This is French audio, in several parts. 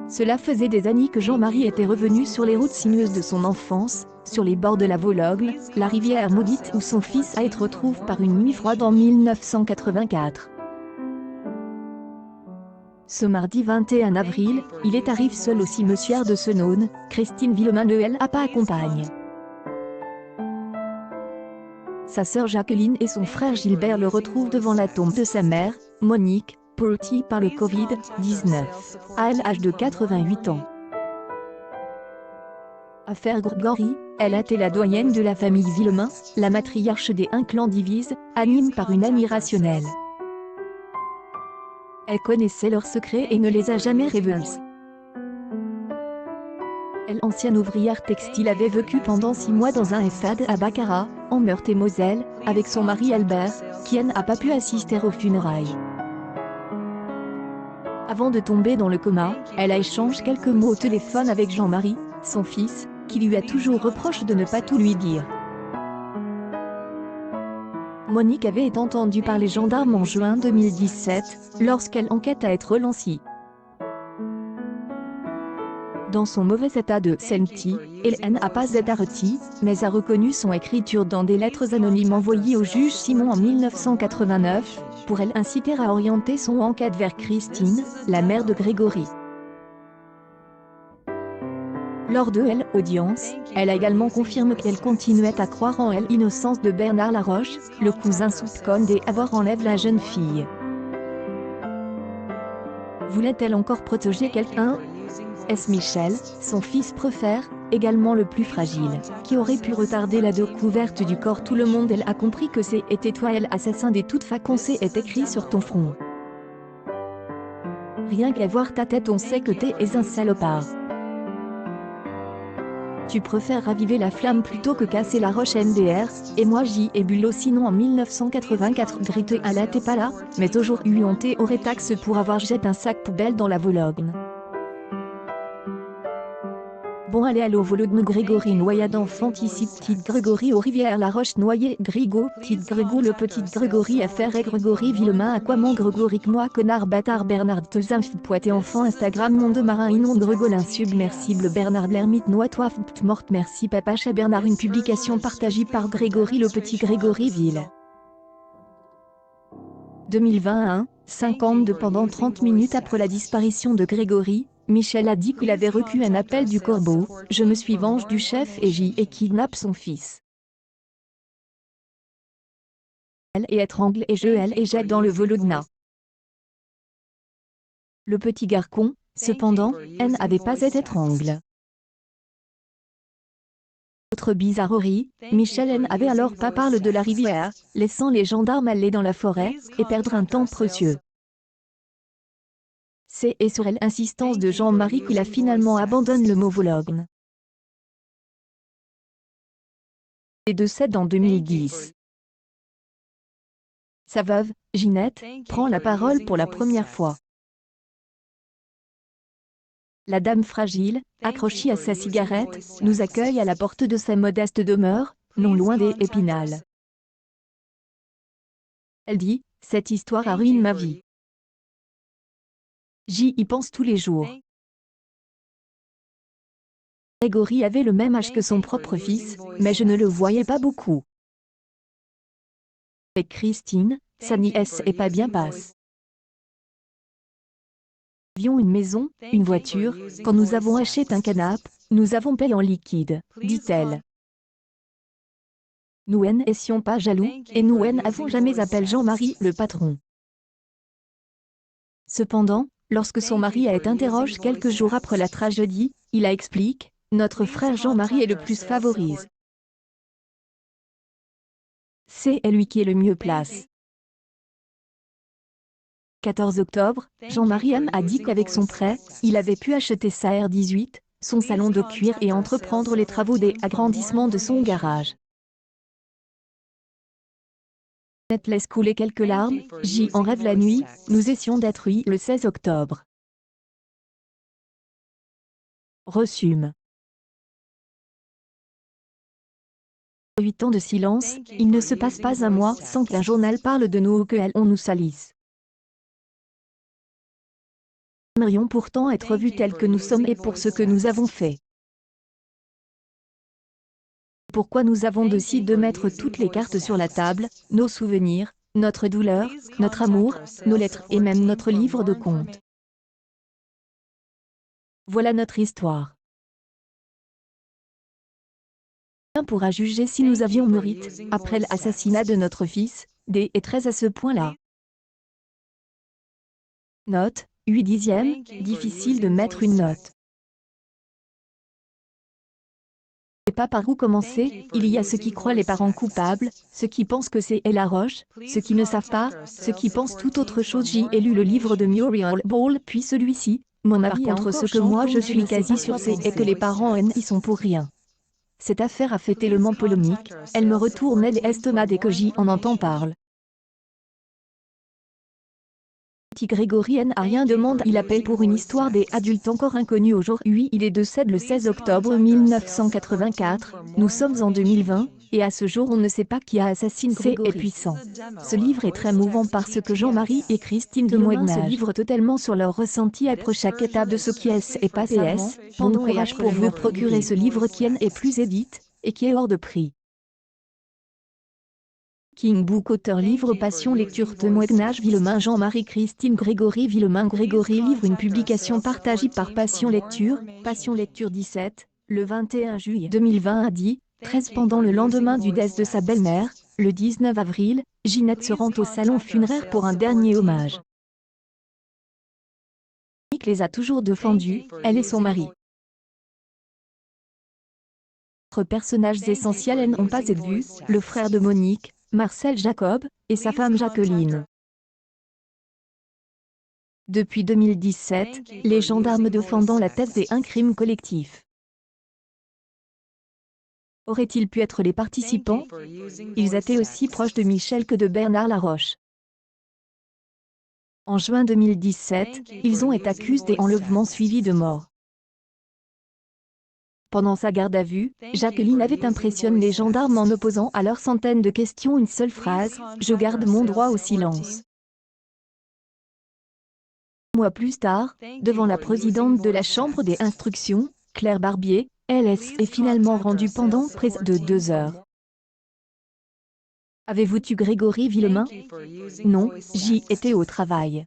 Cela faisait des années que Jean-Marie était revenu sur les routes sinueuses de son enfance, sur les bords de la Vologne, la rivière maudite où son fils Aeth retrouve par une nuit froide en 1984. Ce mardi 21 avril, il arrive seul au cimetière de Senaune, Christine Villemin ne l'a pas accompagne. Sa sœur Jacqueline et son frère Gilbert le retrouvent devant la tombe de sa mère, Monique, blottie par le Covid-19, à l'âge de 88 ans. Affaire Grégory, elle a été la doyenne de la famille Villemin, la matriarche des un clan divise, anime par une amie rationnelle. Elle connaissait leurs secrets et ne les a jamais révélés. Elle, ancienne ouvrière textile, avait vécu pendant 6 mois dans un EHPAD à Baccarat, en Meurthe-et-Moselle, avec son mari Albert, qui n'a pas pu assister aux funérailles. Avant de tomber dans le coma, elle a échangé quelques mots au téléphone avec Jean-Marie, son fils, qui lui a toujours reproché de ne pas tout lui dire. Monique avait été entendue par les gendarmes en juin 2017, lorsqu'elle enquête à être relancée. Dans son mauvais état de santé, elle n'a pas été arrêtée, mais a reconnu son écriture dans des lettres anonymes envoyées au juge Simon en 1989, pour elle inciter à orienter son enquête vers Christine, la mère de Grégory. Lors de l'audience, elle a également confirmé qu'elle continuait à croire en l'innocence de Bernard Laroche, le cousin soupçonné d'avoir enlevé la jeune fille. Voulait-elle encore protéger quelqu'un? Est-ce Michel, son fils préfère, également le plus fragile, qui aurait pu retarder la découverte du corps? Tout le monde a compris que c'était toi l'assassin de toute façon, est écrit sur ton front. Rien qu'à voir ta tête on sait que t'es un salopard. Tu préfères raviver la flamme plutôt que casser la roche MDR, et moi j'y ai bulot sinon en 1984 grité à la t'es pas là, mais aujourd'hui on t'aurait taxe pour avoir jeté un sac poubelle dans la Vologne. Bon allez allo Vologne Grégory noyade d'enfant ici petite Grégory aux rivières La Roche noyé Grigo petite Grégo le petit Grégory affaire et Grégory Villemin à quoi mon Grégory moi connard bâtard Bernard Tezanf poète enfant Instagram monde marin inonde Gregolin submersible Bernard l'ermite noie toi morte merci papa chat Bernard une publication partagée par Grégory le petit Grégory Ville 2021, 52 pendant 30 minutes après la disparition de Grégory, Michel a dit qu'il avait reçu un appel du corbeau, je me suis venge du chef et j'y ai kidnappe son fils. Elle est étrangle et je elle et jette dans le Volodna. Le petit garçon, cependant, elle n'avait pas été étrangle. Autre bizarrerie, Michel N avait alors pas parlé de la rivière, laissant les gendarmes aller dans la forêt, et perdre un temps précieux. C'est sur l'insistance de Jean-Marie qu'il a finalement abandonné le mot Vologne. Et décède en 2010. Sa veuve, Ginette, prend la parole pour la première fois. La dame fragile, accrochée à sa cigarette, nous accueille à la porte de sa modeste demeure, non loin des Épinal. Elle dit, cette histoire a ruiné ma vie. J'y pense tous les jours. Grégory avait le même âge que son propre fils, mais je ne le voyais pas beaucoup. Avec Christine, sa nièce est pas bien passe. Nous avions une maison, une voiture, quand nous avons acheté un canapé, nous avons payé en liquide, dit-elle. Nous n'étions pas jaloux, et nous n'avons jamais appelé Jean-Marie le patron. Cependant, lorsque son mari a été interrogé quelques jours après la tragédie, il a expliqué, notre frère Jean-Marie est le plus favorisé. C'est lui qui est le mieux placé. 14 octobre, Jean-Marie M a dit qu'avec son prêt, il avait pu acheter sa R18, son salon de cuir et entreprendre les travaux d'agrandissement de son garage. Net laisse couler quelques larmes, j'y en rêve la nuit, nous étions détruits le 16 octobre. Resume. 8 ans de silence, il ne se passe pas un mois sans qu'un journal parle de nous ou qu'on nous salisse. aimerions pourtant être vus tels que nous sommes et pour ce que nous avons fait. Pourquoi nous avons décidé de mettre toutes les cartes sur la table, nos souvenirs, notre douleur, notre amour, nos lettres et même notre livre de comptes. Voilà notre histoire. On pourra juger si nous avions mérite, après l'assassinat de notre fils, D est très à ce point-là. Note, 8 dixièmes, difficile de mettre une note. Je ne sais pas par où commencer, il y a ceux qui croient les parents coupables, ceux qui pensent que c'est la Roche, ceux qui ne savent pas, ceux qui pensent tout autre chose. J'ai lu le livre de Muriel Ball puis celui-ci, mon avis contre ce que moi je suis quasi sûr c'est que les parents y sont pour rien. Cette affaire a fait tellement polémique, elle me retourne l'estomac dès que j'y en entends parler. Petit Grégory n'a rien demande, il appelle pour une histoire des adultes encore inconnue aujourd'hui. Il est décédé le 16 octobre 1984, nous sommes en 2020, et à ce jour on ne sait pas qui a assassiné Grégory. C'est puissant. Ce livre est très mouvant parce que Jean-Marie et Christine de Moignage se livrent totalement sur leurs ressentis après chaque étape de ce qui est passé. Bon courage pour vous procurer ce livre qui est plus édite, et qui est hors de prix. King Book auteur livre Passion lecture témoignage Villemain Jean-Marie Christine Grégory Villemain Grégory livre une publication partagée par Passion Lecture 17, le 21 juillet 2020 à 13 pendant le lendemain du décès de sa belle-mère, le 19 avril, Ginette se rend au salon funéraire pour un dernier hommage. Nick les a toujours défendus, elle et son mari. Autres personnages essentiels n'ont pas été vus, le frère de Monique, Marcel Jacob, et sa femme Jacqueline. Depuis 2017, les gendarmes défendant la thèse d'un crime collectif. Auraient-ils pu être les participants? Ils étaient aussi proches de Michel que de Bernard Laroche. En juin 2017, ils ont été accusés d'enlèvement suivi de mort. Pendant sa garde à vue, Jacqueline avait impressionné les gendarmes en opposant à leurs centaines de questions une seule phrase, « Je garde mon droit au silence ». Un mois plus tard, devant la présidente de la Chambre des instructions, Claire Barbier, elle est finalement rendue pendant près de 2 heures. Avez-vous tué Grégory Villemain? Non, j'y étais au travail.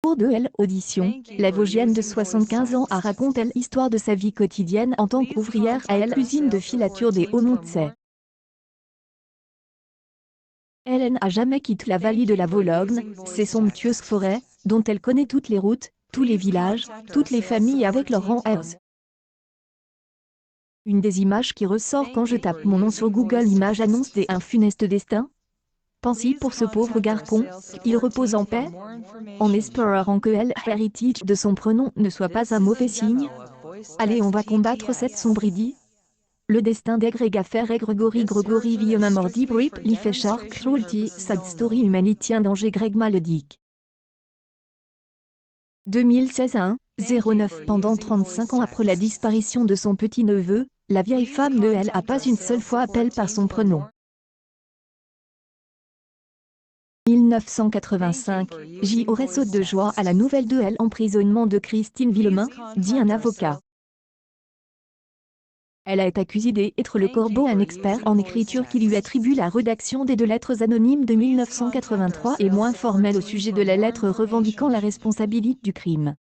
Pour de l'audition, la Vosgienne de 75 ans a raconté l'histoire de sa vie quotidienne en tant qu'ouvrière à l'usine de filature des Hauts-Montsais. Elle n'a jamais quitté la vallée de la Vologne, ces somptueuses forêts, dont elle connaît toutes les routes, tous les villages, toutes les familles avec leurs rangs. Une des images qui ressort quand je tape mon nom sur Google Images annonce un funeste destin. Pensez pour ce pauvre garçon, qu'il repose en paix, en espérant que l'héritage de son prénom ne soit pas un mauvais signe. Allez, on va combattre cette sombridie. Le destin d'Egregafer et Grégory Villemain Mordi Brip Life Shark Cruelty Sad Story Humanity un danger Greg Maledic. 2016 1, 09 Pendant 35 ans après la disparition de son petit-neveu, la vieille femme de elle a pas une seule fois appelé par son prénom. 1985, j'y aurais saute de joie à la nouvelle de l'emprisonnement de Christine Villemain, dit un avocat. Elle a été accusée d'être le corbeau, un expert en écriture qui lui attribue la rédaction des 2 lettres anonymes de 1983 et moins formelle au sujet de la lettre revendiquant la responsabilité du crime.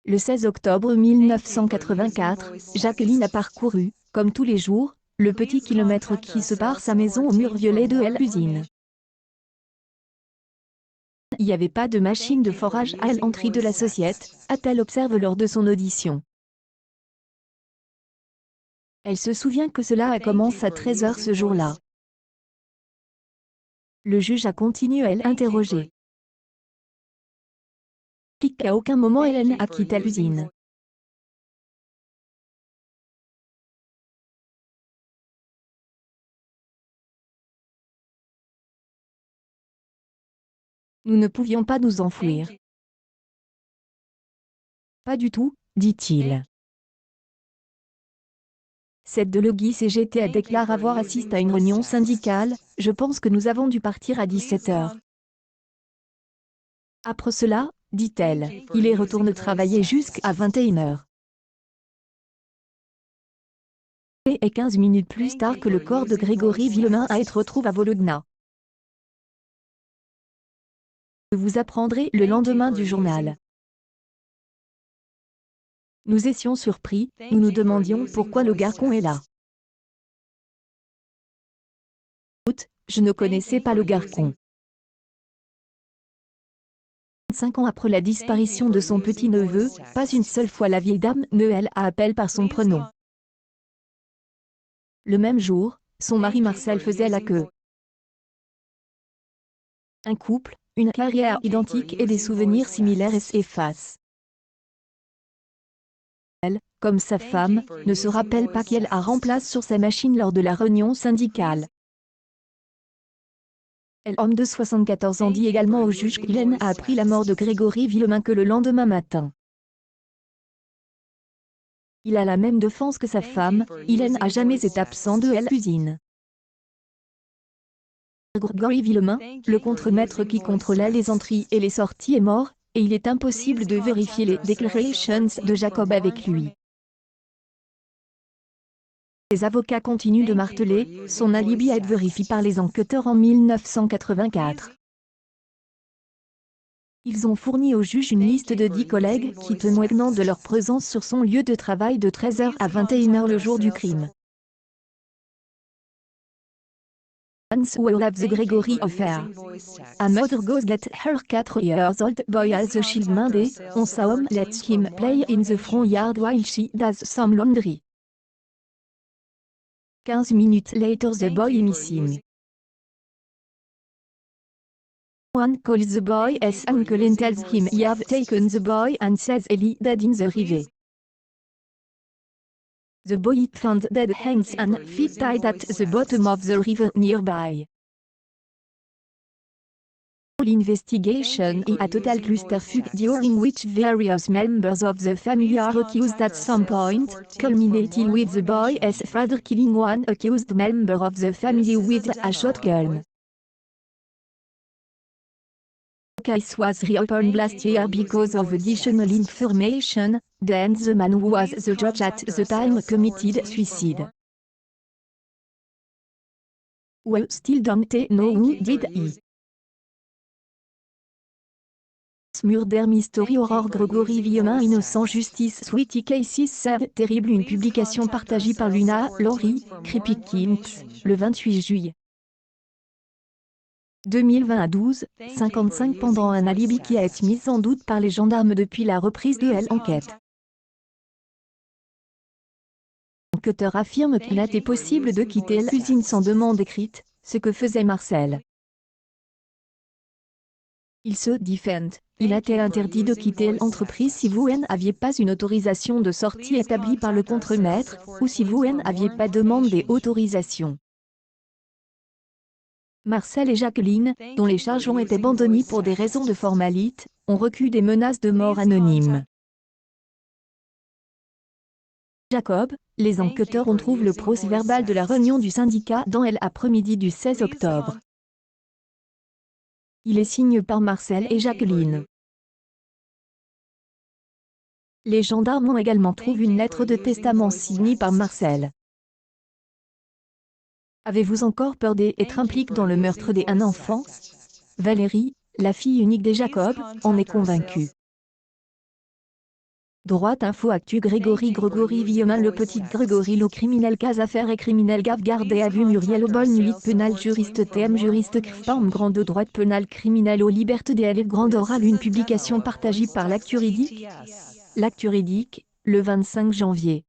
Le 16 octobre 1984, Jacqueline a parcouru, comme tous les jours, le petit kilomètre qui sépare sa maison au mur violet de l'usine. Il n'y avait pas de machine de forage à l'entrée de la société, a-t-elle observé lors de son audition. Elle se souvient que cela a commencé à 13 h ce jour-là. Le juge a continué à l'interroger. À aucun moment elle n'a quitté l'usine. Nous ne pouvions pas nous enfouir. Pas du tout, dit-il. Cette de Logis CGT a déclaré avoir assisté à une réunion syndicale, je pense que nous avons dû partir à 17 h. Après cela, dit-elle, il y retourne travailler jusqu'à 21 heures. Et 15 minutes plus tard que le corps de Grégory Villemain a été retrouvé à Volodna. Vous apprendrez le lendemain du journal. Nous étions surpris, nous nous demandions pourquoi le garçon est là. Je ne connaissais pas le garçon. 5 ans après la disparition de son petit-neveu, pas une seule fois la vieille dame ne a appelé par son prénom. Le même jour, son mari Marcel faisait la queue. Un couple, une carrière identique et des souvenirs similaires s'effacent. Elle, comme sa femme, ne se rappelle pas qu'elle a remplacé sur sa machine lors de la réunion syndicale. Homme de 74 ans dit également au juge qu'Hélène a appris la mort de Grégory Villemain que le lendemain matin. Il a la même défense que sa femme, Hélène n'a jamais été absent de la cuisine. Grégory Villemain, le contremaître qui contrôlait les entrées et les sorties est mort, et il est impossible de vérifier les declarations de Jacob avec lui. Les avocats continuent de marteler, son alibi a été vérifié par les enquêteurs en 1984. Ils ont fourni au juge une liste de 10 collègues qui témoignent de leur présence sur son lieu de travail de 13 h à 21 h le jour du crime. Hans will have the Gregory affair. A mother goes let her 4-year-old boy as a child Monday, on saw him let him play in the front yard while she does some laundry. 15 minutes later the boy is missing. One calls the boy as uncle and tells him he have taken the boy and says he died in the river. The boy is found dead hands and feet tied at the bottom of the river nearby. Investigation is a total clusterfuck during which various members of the family are accused at some point, culminating with the boy's father killing one accused member of the family with a shotgun. The case was reopened last year because of additional information, then the man who was the judge at the time committed suicide. We still don't know who did it. Murder Mystery Horror Grégory Villemain Innocent Justice Sweetie Cases Save Terrible. Une publication partagée par Luna Laurie, Creepy Kimps, le 28 juillet 2020 à 12h55 pendant un alibi qui a été mis en doute par les gendarmes depuis la reprise de l'enquête. L'enquêteur affirme qu'il a été possible de quitter la cuisine sans demande écrite, ce que faisait Marcel. Il se défend. Il a été interdit de quitter l'entreprise si vous n'aviez pas une autorisation de sortie établie par le contremaître, ou si vous n'aviez pas demandé autorisation. Marcel et Jacqueline, dont les charges ont été abandonnées pour des raisons de formalité, ont reçu des menaces de mort anonymes. Jacob, les enquêteurs ont trouvé le procès-verbal de la réunion du syndicat dans l'après-midi du 16 octobre. Il est signé par Marcel et Jacqueline. Les gendarmes ont également trouvé une lettre de testament signée par Marcel. Avez-vous encore peur d'être impliqué dans le meurtre d'un enfant? Valérie, la fille unique de Jacob, en est convaincue. Droite Info Actu Grégory Villemain le petit Grégory le criminel cas affaire et criminel gave gardé à vue Muriel Aubol nuit pénal juriste TM juriste forme grande droite pénal criminel aux libertés des grande orale une publication partagée par l'Actu-Ridique. L'Actu-Ridique, le 25 janvier.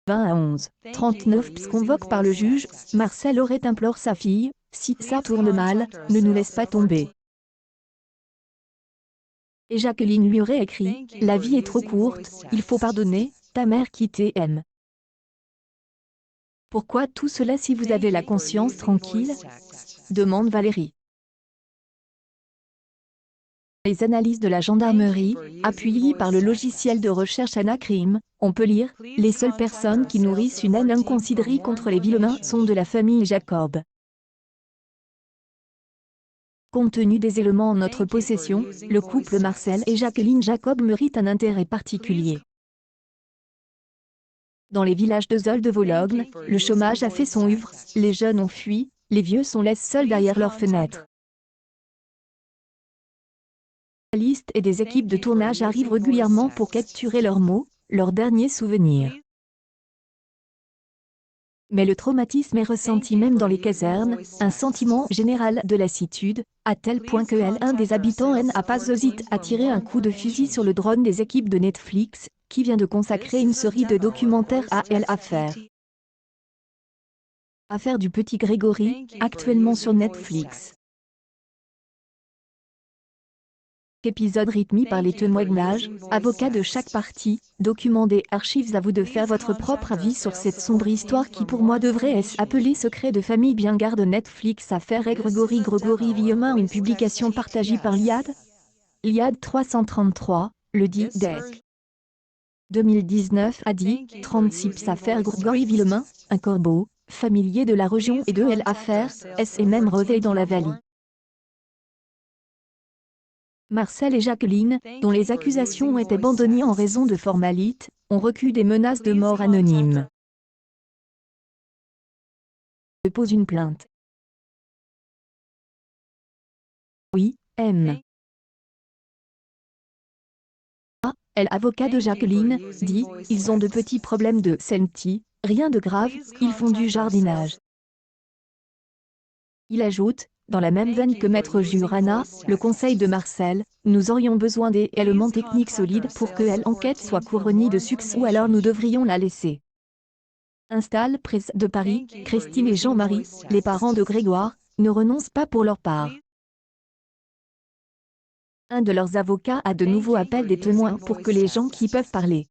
20 à 11h39 convoque par le juge, Marcel aurait implore sa fille, si ça tourne mal, ne nous laisse pas tomber. Et Jacqueline lui aurait écrit, la vie est trop courte, il faut pardonner, ta mère qui t'aime. Pourquoi tout cela si vous avez la conscience tranquille? Demande Valérie. Les analyses de la gendarmerie, appuyées par le logiciel de recherche Anacrim, on peut lire, les seules personnes qui nourrissent une haine inconsidérée contre les Villemain sont de la famille Jacob. Compte tenu des éléments en notre possession, le couple Marcel et Jacqueline Jacob mérite un intérêt particulier. Dans les villages de Zol de Vologne, le chômage a fait son œuvre, les jeunes ont fui, les vieux sont laissés seuls derrière leurs fenêtres. Des journalistes et des équipes de tournage arrivent régulièrement pour capturer leurs mots, leurs derniers souvenirs. Mais le traumatisme est ressenti même dans les casernes, un sentiment général de lassitude, à tel point que un des habitants n'a pas hésité à tirer un coup de fusil sur le drone des équipes de Netflix, qui vient de consacrer une série de documentaires à l'affaire. Affaire du petit Grégory, actuellement sur Netflix. Épisode rythmé par les témoignages, avocats de chaque partie, documents des archives. À vous de faire votre propre avis sur cette sombre histoire qui pour moi devrait s'appeler secret de famille. Bien garde Netflix. Affaire et Grégory Villemin. Une publication partagée par Liad 333, le 10 dec. 2019 a dit 36. Affaire Grégory Villemin, un corbeau, familier de la région et de l'affaire, et même réveil dans la vallée. Marcel et Jacqueline, dont les accusations ont été abandonnées en raison de formalités, ont reçu des menaces de mort anonymes. Dépose une plainte. Oui, M. A. L'avocat de Jacqueline, dit, ils ont de petits problèmes de santé, rien de grave, ils font du jardinage. Il ajoute, dans la même veine que Maître Jurana, le conseil de Marcel, nous aurions besoin d'éléments techniques solides pour que l'enquête soit couronnée de succès ou alors nous devrions la laisser. Installe presse de Paris, Christine et Jean-Marie, les parents de Grégoire, ne renoncent pas pour leur part. Un de leurs avocats a de nouveau appelé des témoins pour que les gens qui peuvent parler.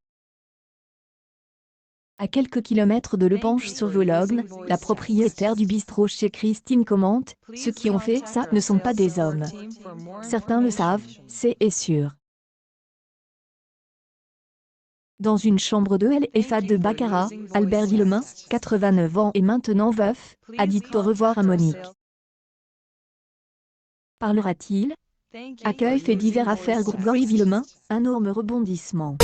À quelques kilomètres de Le Penche sur Vologne, la propriétaire du bistrot chez Christine commente, ceux qui ont fait ça ne sont pas des hommes. Certains le savent, c'est sûr. Dans une chambre de l'EFA de Baccarat, Albert Villemin, 89 ans et maintenant veuf, a dit au revoir à Monique. Parlera-t-il? Accueil fait divers affaires Grégory Villemin, un énorme rebondissement.